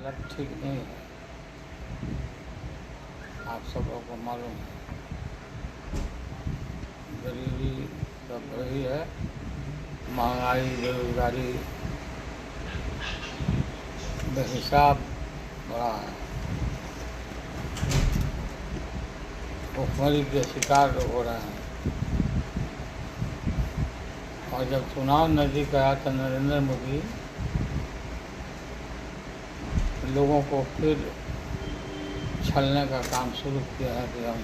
हालत ठीक नहीं है। आप सब लोगों को मालूम है, गरीबी बढ़ रही है, महंगाई, बेरोजगारी बेहिसाब बढ़ा है। भुखमरी के शिकार लोग हो रहे हैं। और जब चुनाव नज़दीक आया तो नरेंद्र मोदी लोगों को फिर छलने का काम शुरू किया है कि हम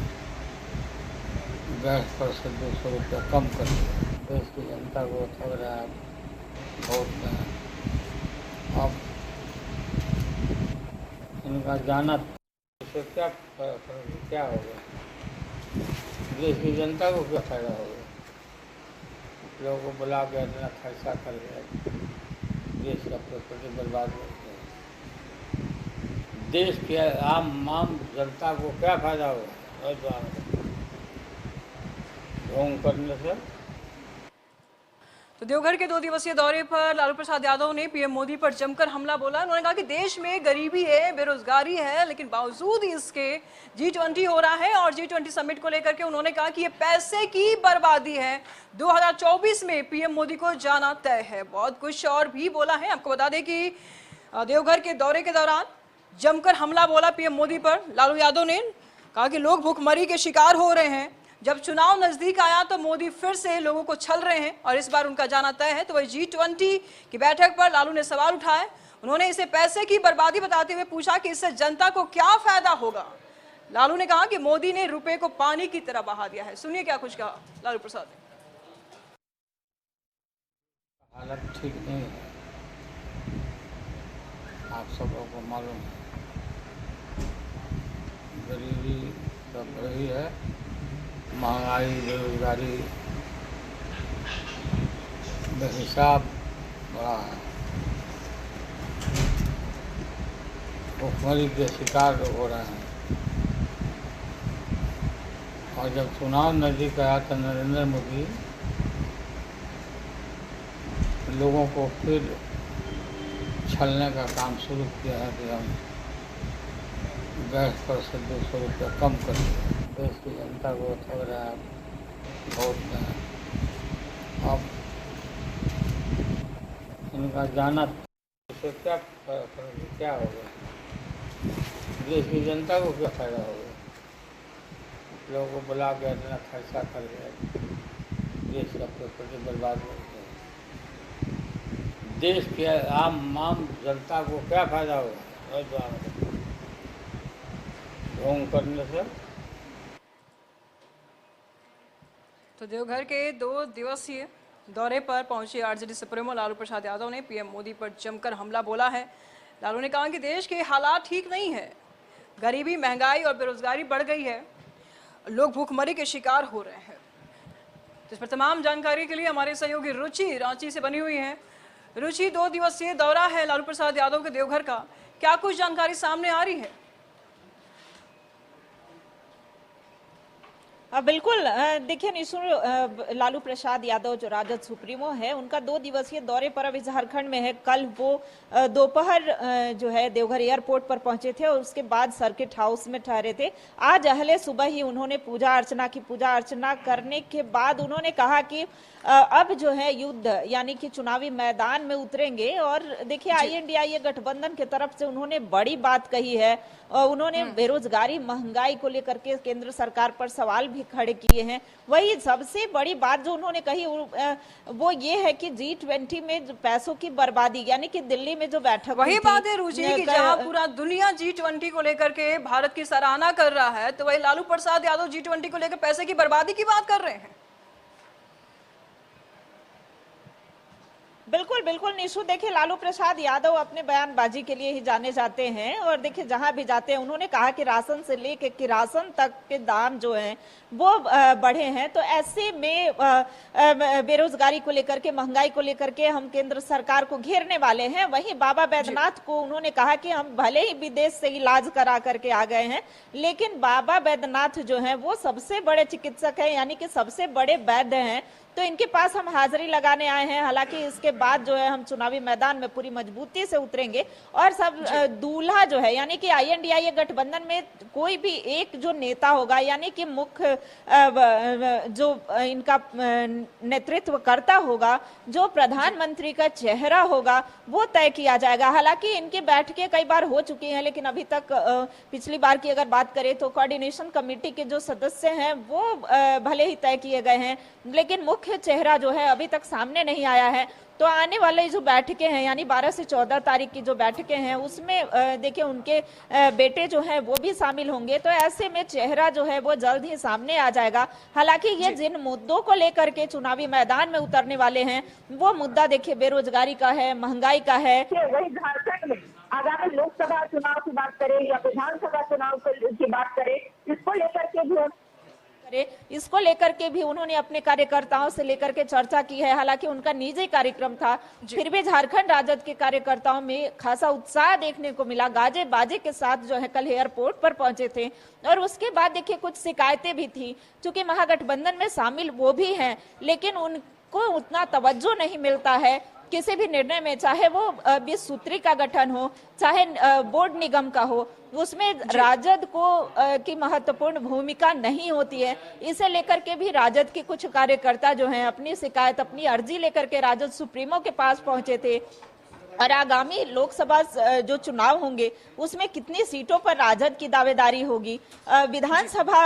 गैस पर से 200 रुपये कम कर दिए। देश की जनता को ठग रहा है वोट में। अब इनका जाना इससे क्या होगा? देश की जनता को क्या फायदा होगा? लोगों को बुला के इतना खर्चा कर दिया, देश का प्रॉपर्टी बर्बाद हो गया। देश के आम जनता को क्या फायदा होगा ढोंग करने से? तो देवघर के 2 दिवसीय दौरे पर लालू प्रसाद यादव ने पीएम मोदी पर जमकर हमला बोला। उन्होंने कहा कि देश में गरीबी है, बेरोजगारी है, लेकिन बावजूद इसके G20 हो रहा है और G20 समिट को लेकर के उन्होंने कहा कि ये पैसे की बर्बादी है। 2024 में पीएम मोदी को जाना तय है। बहुत कुछ और भी बोला है। आपको बता दें कि देवघर के दौरे के दौरान जमकर हमला बोला पीएम मोदी पर। लालू यादव ने कहा कि लोग भूखमरी के शिकार हो रहे हैं। जब चुनाव नजदीक आया तो मोदी फिर से लोगों को छल रहे हैं और इस बार उनका जाना तय है। तो वही G20 की बैठक पर लालू ने सवाल उठाए। उन्होंने इसे पैसे की बर्बादी बताते हुए पूछा कि इससे जनता को क्या फायदा होगा। लालू ने कहा कि मोदी ने रुपए को पानी की तरह बहा दिया है। सुनिए क्या कुछ कहा लालू प्रसाद ने। हालत ठीक नहीं है। आप सब लोगों को मालूम है, गरीबी बढ़ रही है, महंगाई, बेरोजगारी बेहिसाब बढ़ा है। भुखमरी के शिकार लोग हो रहे हैं। और जब चुनाव नज़दीक आया तो नरेंद्र मोदी लोगों को फिर छलने का काम शुरू किया है कि हम गैस पर से 200 रुपये कम कर दिए। देश की जनता को ठग रहा है वोट में। अब इनका जाना इससे क्या होगा? देश की जनता को क्या फायदा होगा? लोगों को बुला के इतना खर्चा कर दिया, देश का प्रॉपर्टी बर्बाद हो गया। देश के आम जनता को क्या फायदा होगा ढोंग करने से? तो देवघर के 2 दिवसीय दौरे पर पहुंचे आरजेडी सुप्रीमो लालू प्रसाद यादव ने पीएम मोदी पर जमकर हमला बोला है। लालू ने कहा कि देश के हालात ठीक नहीं है, गरीबी, महंगाई और बेरोजगारी बढ़ गई है, लोग भूखमरी के शिकार हो रहे हैं। तो इस पर तमाम जानकारी के लिए हमारे सहयोगी रुचि रांची से बनी हुई है। रुचि, 2 दिवसीय दौरा है लालू प्रसाद यादव के देवघर का, क्या कुछ जानकारी सामने आ रही है? बिल्कुल। देखिए निशु, लालू प्रसाद यादव जो राजद सुप्रीमो है, उनका 2 दिवसीय दौरे पर अभी झारखंड में है। कल वो दोपहर जो है देवघर एयरपोर्ट पर पहुंचे थे और उसके बाद सर्किट हाउस में ठहरे थे। आज अहले सुबह ही उन्होंने पूजा अर्चना की। पूजा अर्चना करने के बाद उन्होंने कहा कि अब जो है युद्ध यानी कि चुनावी मैदान में उतरेंगे। और देखिए INDIA गठबंधन की तरफ से उन्होंने बड़ी बात कही है। उन्होंने बेरोजगारी, महंगाई को लेकर के केंद्र सरकार पर सवाल भी खड़े किए हैं। वही सबसे बड़ी बात जो उन्होंने कही वो ये है कि G20 में पैसों की बर्बादी, यानी कि दिल्ली में जो बैठक वही बात है रुचि कि जहां पूरा दुनिया G20 को लेकर के भारत की सराहना कर रहा है, तो वही लालू प्रसाद यादव G20 को लेकर पैसे की बर्बादी की बात कर रहे हैं। बिल्कुल बिल्कुल निशु, देखिए लालू प्रसाद यादव अपने बयानबाजी के लिए ही जाने जाते हैं और देखिए जहां भी जाते हैं उन्होंने कहा कि राशन से लेकर किरासन तक के दाम जो हैं वो बढ़े हैं। तो ऐसे में बेरोजगारी को लेकर के, महंगाई को लेकर के हम केंद्र सरकार को घेरने वाले हैं। वहीं बाबा बैद्यनाथ को उन्होंने कहा कि हम भले ही विदेश से इलाज करा करके आ गए हैं, लेकिन बाबा बैद्यनाथ जो है वो सबसे बड़े चिकित्सक है, यानी कि सबसे बड़े वैद्य हैं। तो इनके पास हम हाजिरी लगाने आए हैं। हालांकि इसके बाद जो है हम चुनावी मैदान में पूरी मजबूती से उतरेंगे और सब दूल्हा जो है यानी कि INDIA गठबंधन में कोई भी एक जो नेता होगा यानी कि मुख्य जो इनका नेतृत्व करता होगा, जो प्रधानमंत्री का चेहरा होगा, वो तय किया जाएगा। हालांकि इनकी बैठकें कई बार हो चुकी हैं, लेकिन अभी तक पिछली बार की अगर बात करें तो कोऑर्डिनेशन कमेटी के जो सदस्य हैं वो भले ही तय किए गए हैं, लेकिन मुख्य चेहरा जो है अभी तक सामने नहीं आया है। तो आने वाले जो बैठकें हैं यानी 12 से 14 तारीख की जो बैठकें हैं उसमें देखिए उनके बेटे जो हैं वो भी शामिल होंगे। तो ऐसे में चेहरा जो है वो जल्द ही सामने आ जाएगा। हालांकि ये जिन मुद्दों को लेकर के चुनावी मैदान में उतरने वाले हैं वो मुद्दा देखिए बेरोजगारी का है, महंगाई का है। वही झारखंड में आगामी लोकसभा चुनाव की बात करें या विधानसभा चुनाव की बात करें, इसको लेकर के भी उन्होंने अपने कार्यकर्ताओं से लेकर के चर्चा की है। हालांकि उनका निजी कार्यक्रम था, फिर भी झारखंड राजद के कार्यकर्ताओं में खासा उत्साह देखने को मिला। गाजे बाजे के साथ जो है कल एयरपोर्ट पर पहुंचे थे और उसके बाद देखिए कुछ शिकायतें भी थी। चूंकि महागठबंधन में शामिल वो भी हैं, लेकिन उनको उतना तवज्जो नहीं मिलता है किसी भी निर्णय में, चाहे वो 20 सूत्री का गठन हो, चाहे बोर्ड निगम का हो, उसमें राजद को की महत्वपूर्ण भूमिका नहीं होती है। इसे लेकर के भी राजद के कुछ कार्यकर्ता जो हैं अपनी शिकायत, अपनी अर्जी लेकर के राजद सुप्रीमो के पास पहुंचे थे। और आगामी लोकसभा जो चुनाव होंगे उसमें कितनी सीटों पर राजद की दावेदारी होगी, विधानसभा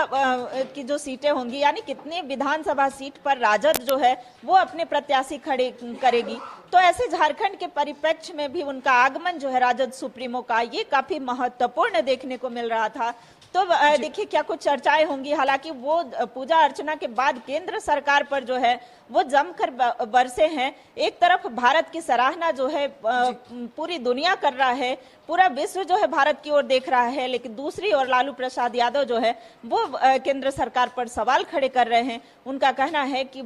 की जो सीटें होंगी यानी कितनी विधानसभा सीट पर राजद जो है वो अपने प्रत्याशी खड़े करेगी। तो ऐसे झारखंड के परिप्रेक्ष्य में भी उनका आगमन जो है राजद सुप्रीमो का ये काफी महत्वपूर्ण देखने को मिल रहा था। तो देखिए क्या कुछ चर्चाएं होंगी। हालांकि वो पूजा अर्चना के बाद केंद्र सरकार पर जो है वो जमकर बरसे हैं। एक तरफ भारत की सराहना जो है पूरी दुनिया कर रहा है, पूरा विश्व जो है भारत की ओर देख रहा है, लेकिन दूसरी ओर लालू प्रसाद यादव जो है वो केंद्र सरकार पर सवाल खड़े कर रहे हैं। उनका कहना है कि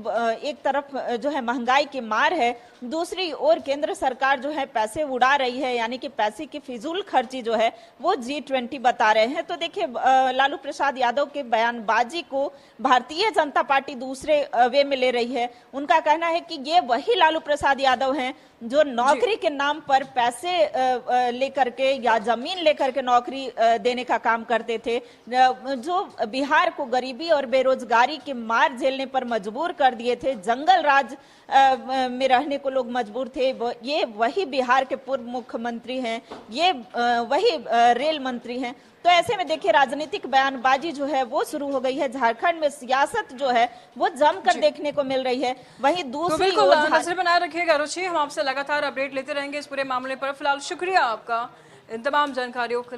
एक तरफ जो है महंगाई की मार है, दूसरी ओर केंद्र सरकार जो है पैसे उड़ा रही है, यानी कि पैसे की फिजूल खर्ची जो है वो G20 बता रहे हैं। तो देखिए लालू प्रसाद यादव के बयानबाजी को भारतीय जनता पार्टी दूसरे वे में ले रही है। उनका कहना है कि ये वही लालू प्रसाद यादव हैं जो नौकरी के नाम पर पैसे लेकर के या जमीन लेकर के नौकरी देने का काम करते थे, जो बिहार को गरीबी और बेरोजगारी की मार झेलने पर मजबूर कर दिए थे, जंगल राज में रहने को लोग मजबूर थे। ये वही बिहार के पूर्व मुख्यमंत्री हैं, ये वही रेल मंत्री हैं। तो ऐसे में देखिए राजनीतिक बयानबाजी जो है वो शुरू हो गई है। झारखंड में सियासत जो है वो जमकर देखने को मिल रही है। वहीं दूसरी ओर नजर बनाए रखिएगा रुचि, हम आपसे लगातार अपडेट लेते रहेंगे इस पूरे मामले पर। फिलहाल शुक्रिया आपका इन तमाम जानकारियों के लिए।